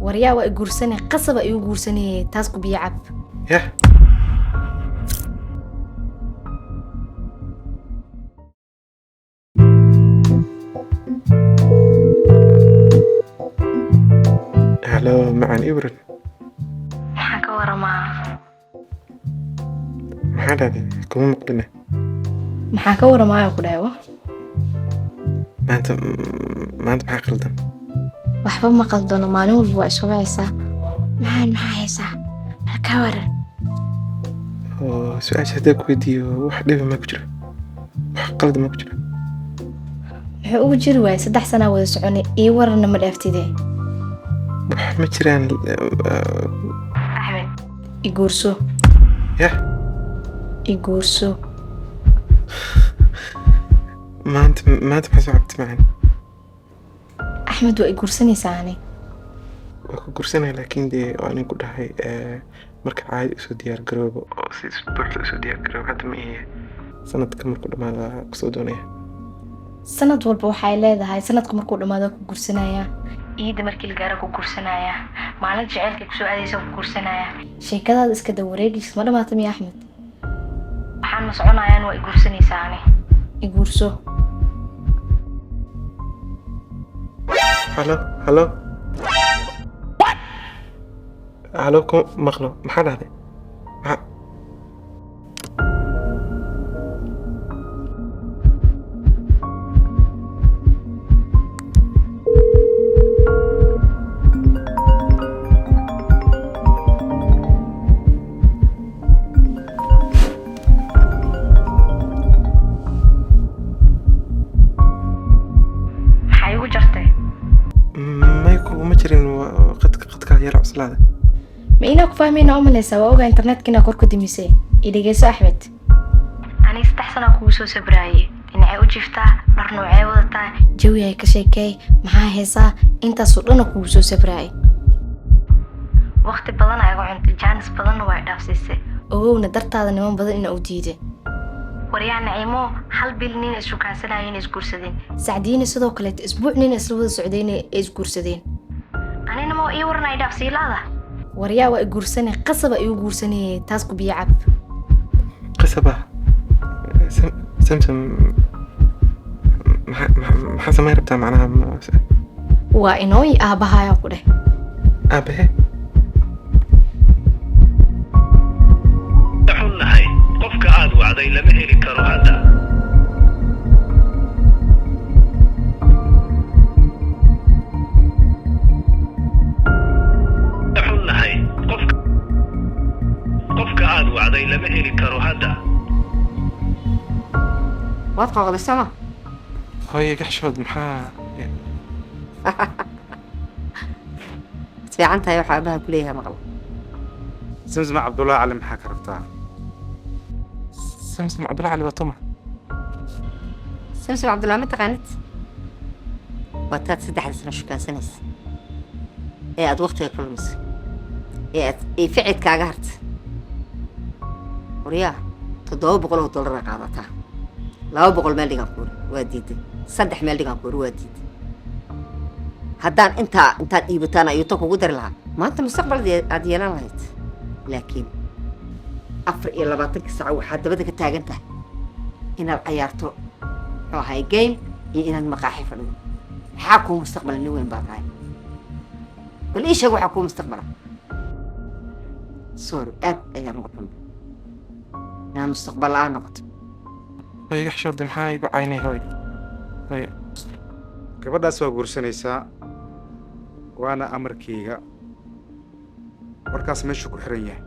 waryaa waa guursanay qasab ay u guursanay taas ku biyo cab yah halo macaan ibran maxaa ka waramaa maxaa dhahday kuma maqlina maxaa ka waramaayo ku dhahay maanta maxaa qaldan waxba ma qaldano maalin walba waa isku haysaa maxaa haysaa halka waran oo su'aasha haddii ku weydiiyo wax dhiba ma ku jiro wax qaldan ma ku jiro wuxuu ugu jiri waayay 3 sano wada soconay ii warana ma dhaaftidee wax ma jiraan Ahmed iguurso yah iguurso maanta maxaa soo cabtay macaan Ahmed waa iguursanaysaa ani waa ku gursanaya laakiin dee waa nin ku dhahay marka caadi usoo diyaar garoobo oo si buuxda usoo diyaar garoobo hadda ma ihe sanadka markuu dhammaada kusoo doonaya sanad walba waxay leedahay sanadku markuu dhamaado ku gursanaya ciida markii la gaaro ku gursanaya maalin jaceelka ku soo aadaysa ku gursanaya sheekadaada iska daba wareegis ma dhamaata miya Ahmed waxaan ma soconayaan waa igursanaysaa ani igurso halo halo ku maqlo maxaa dhahday qadka yar cuslaada ma ina ku fahmayna oo maleysa waa oga internetkina kor ku dimisay idhageyso Ahmed ani 3 sano ku soo sabraaye inay u jiftaa dhar noocee wadataa jawi ay ka sheekay maxaa heesaa intaas oo dhan ku soo sabraaye waqti badan ay cunto jaanis badan way dhaafsisay ogowna dartaada niman badan ina u diiday wariyaan naciimo hal bil nin isu kaansanayeen isguursadeen saacdiina sidoo kale isbuuc nin isla wada socdeen isguursadeen anina ma ii warnay dhaafsiilaada waryaa waa guursanay qasab ay u guursanay taas ku biyo cab qasaba samsam maxaa samay rabtaa macnaha waa inooy aabahaaya ku dheh aabahe xunnahay qofka aad wacday lama heli karo hadda lama heli karo hadda waad qaqday sama hooyo gaxshood maxaa fiican tahay waxa aabaha ku leeyahay maqal samsam cabdullaahi cali maxaa ka rabtaa samsam cabdullaahi cali waa tuma samsam cabdullaahi ma taqaanid waa taad 3 sano shukaansanaysa ee aad waqtiga ka lumisay ee aad ficilkaaga hartay وريا تضاو بقوله $100 قاعدتها لا بقول مالي كنقول واديد صدح مالي كنقول واديد هدان انت ايبتانا يوتوك وقدر لها ما انت مستقبل ديانا لهيت لكن افر الى 20 ساعه وحد بدك تاغنته ان العيارتو oo hay game iyo inaad maqaaxi fadhido waxa ku mustaqbal ni weyn baa tahay bal ii sheeg waxa ku mustaqbal sorry ayaan noqon أنا مستقبل نقط. هاي يحشر دم حاي بعيني هاي. gabadhaas waa guursanaysaa waana amarkayga warkaas meesha ku xiran yahay